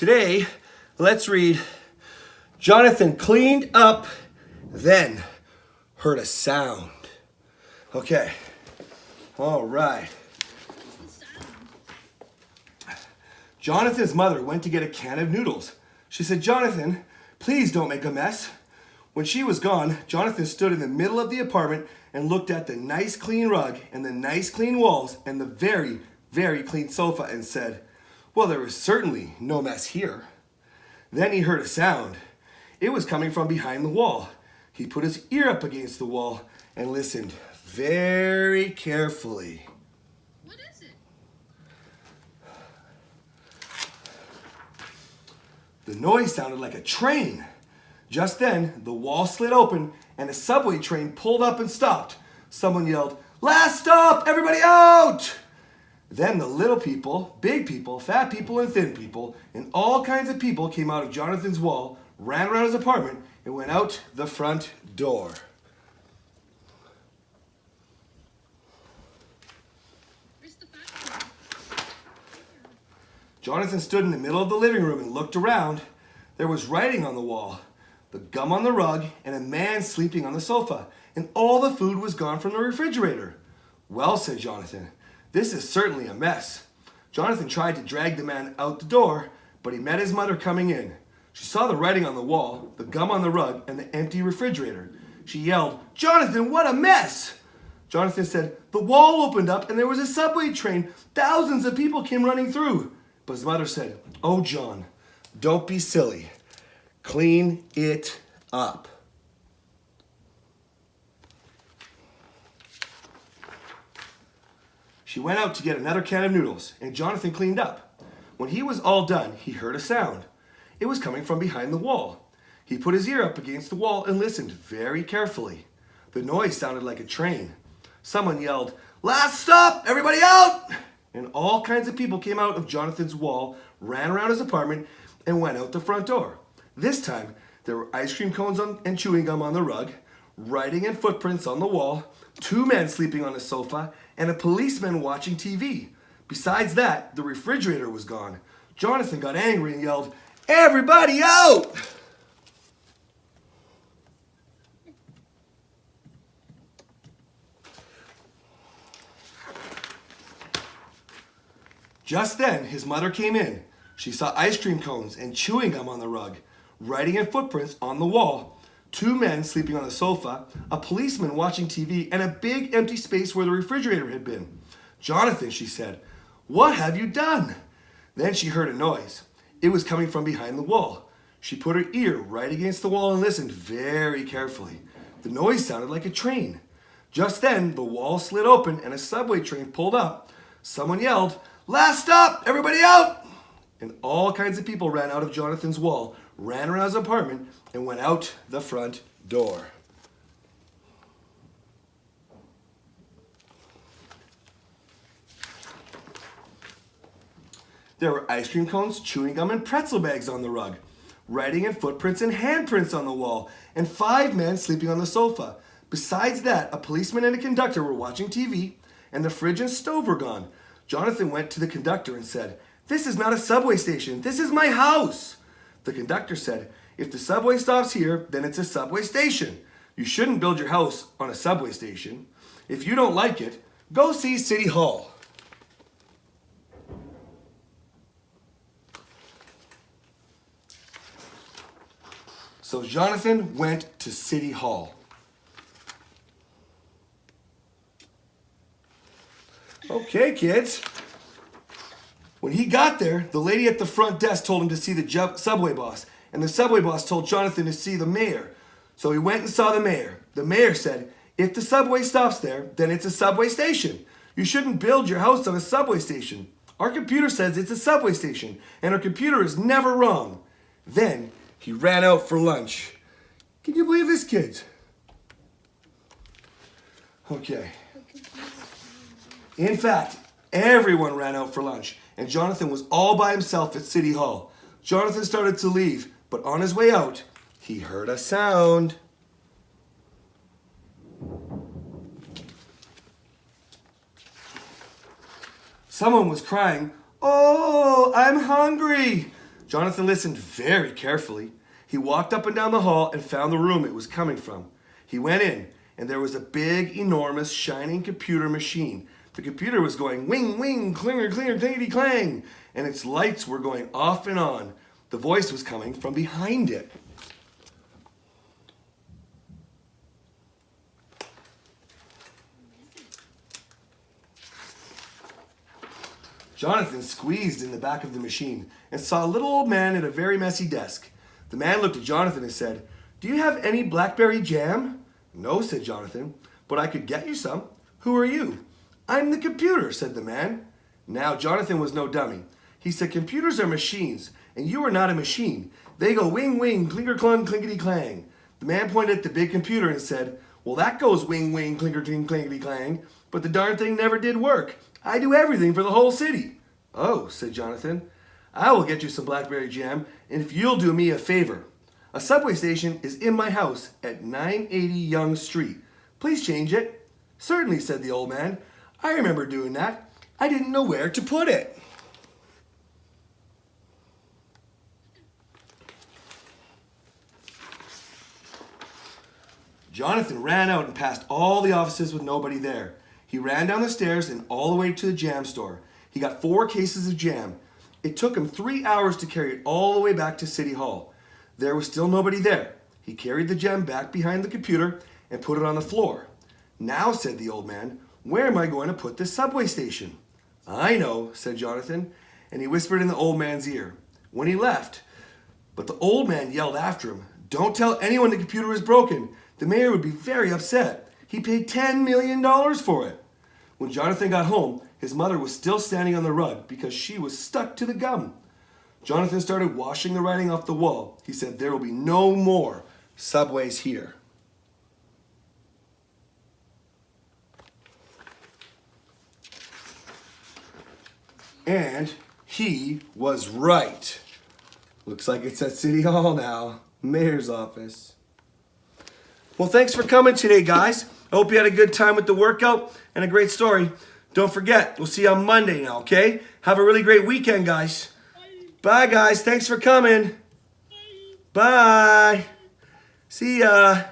Today, let's read Jonathan cleaned up, then heard a sound. Okay, all right. Jonathan's mother went to get a can of noodles. She said, "Jonathan, please don't make a mess." When she was gone, Jonathan stood in the middle of the apartment and looked at the nice clean rug and the nice clean walls and the very, very clean sofa and said, "Well, there was certainly no mess here." Then he heard a sound. It was coming from behind the wall. He put his ear up against the wall and listened very carefully. What is it? The noise sounded like a train. Just then, the wall slid open and a subway train pulled up and stopped. Someone yelled, "Last stop, everybody out!" Then the little people, big people, fat people, and thin people, and all kinds of people came out of Jonathan's wall, ran around his apartment, and went out the front door. Where's the fat one? Jonathan stood in the middle of the living room and looked around. There was writing on the wall, the gum on the rug, and a man sleeping on the sofa, and all the food was gone from the refrigerator. "Well," said Jonathan, "this is certainly a mess." Jonathan tried to drag the man out the door, but he met his mother coming in. She saw the writing on the wall, the gum on the rug, and the empty refrigerator. She yelled, "Jonathan, what a mess!" Jonathan said, "The wall opened up and there was a subway train. Thousands of people came running through." But his mother said, "Oh, John, don't be silly. Clean it up." She went out to get another can of noodles, and Jonathan cleaned up. When he was all done, he heard a sound. It was coming from behind the wall. He put his ear up against the wall and listened very carefully. The noise sounded like a train. Someone yelled, "Last stop, everybody out!" And all kinds of people came out of Jonathan's wall, ran around his apartment, and went out the front door. This time, there were ice cream cones and chewing gum on the rug, writing and footprints on the wall, two men sleeping on a sofa, and a policeman watching TV. Besides that, the refrigerator was gone. Jonathan got angry and yelled, "Everybody out!" Just then, his mother came in. She saw ice cream cones and chewing gum on the rug, writing and footprints on the wall, two men sleeping on the sofa, a policeman watching TV, and a big empty space where the refrigerator had been. "Jonathan," she said, "what have you done?" Then she heard a noise. It was coming from behind the wall. She put her ear right against the wall and listened very carefully. The noise sounded like a train. Just then, the wall slid open and a subway train pulled up. Someone yelled, "Last stop, everybody out!" And all kinds of people ran out of Jonathan's wall, ran around his apartment, and went out the front door. There were ice cream cones, chewing gum, and pretzel bags on the rug, writing and footprints and handprints on the wall, and 5 men sleeping on the sofa. Besides that, a policeman and a conductor were watching TV, and the fridge and stove were gone. Jonathan went to the conductor and said, "This is not a subway station. This is my house." The conductor said, "If the subway stops here, then it's a subway station. You shouldn't build your house on a subway station. If you don't like it, go see City Hall." So Jonathan went to City Hall. Okay, kids. When he got there, the lady at the front desk told him to see the subway boss, and the subway boss told Jonathan to see the mayor. So he went and saw the mayor. The mayor said, "If the subway stops there, then it's a subway station. You shouldn't build your house on a subway station. Our computer says it's a subway station, and our computer is never wrong." Then he ran out for lunch. Can you believe this, kids? Okay. In fact, everyone ran out for lunch, and Jonathan was all by himself at City Hall. Jonathan started to leave, but on his way out, he heard a sound. Someone was crying, "Oh, I'm hungry." Jonathan listened very carefully. He walked up and down the hall and found the room it was coming from. He went in, and there was a big, enormous, shining computer machine. The computer was going wing, wing, clinger, clinger, clingety, clang, and its lights were going off and on. The voice was coming from behind it. Jonathan squeezed in the back of the machine and saw a little old man at a very messy desk. The man looked at Jonathan and said, "Do you have any blackberry jam?" "No," said Jonathan, "but I could get you some." "Who are you?" "I'm the computer," said the man. Now Jonathan was no dummy. He said, "Computers are machines, and you are not a machine. They go wing, wing, clinger, clung, clinkety, clang." The man pointed at the big computer and said, "Well, that goes wing, wing, clinker, cling, clangety, clang, but the darn thing never did work. I do everything for the whole city." "Oh," said Jonathan, "I will get you some blackberry jam, and if you'll do me a favor. A subway station is in my house at 980 Young Street. Please change it." "Certainly," said the old man. "I remember doing that. I didn't know where to put it." Jonathan ran out and passed all the offices with nobody there. He ran down the stairs and all the way to the jam store. He got 4 cases of jam. It took him 3 hours to carry it all the way back to City Hall. There was still nobody there. He carried the jam back behind the computer and put it on the floor. "Now," said the old man, "where am I going to put this subway station?" "I know," said Jonathan, and he whispered in the old man's ear. When he left, but the old man yelled after him, "Don't tell anyone the computer is broken. The mayor would be very upset. He paid $10 million for it." When Jonathan got home, his mother was still standing on the rug because she was stuck to the gum. Jonathan started washing the writing off the wall. He said, "There will be no more subways here." And he was right. Looks like it's at City Hall now, mayor's office. Well, thanks for coming today, guys. I hope you had a good time with the workout and a great story. Don't forget, we'll see you on Monday now, okay? Have a really great weekend, guys. Bye, guys. Thanks for coming. Bye. See ya.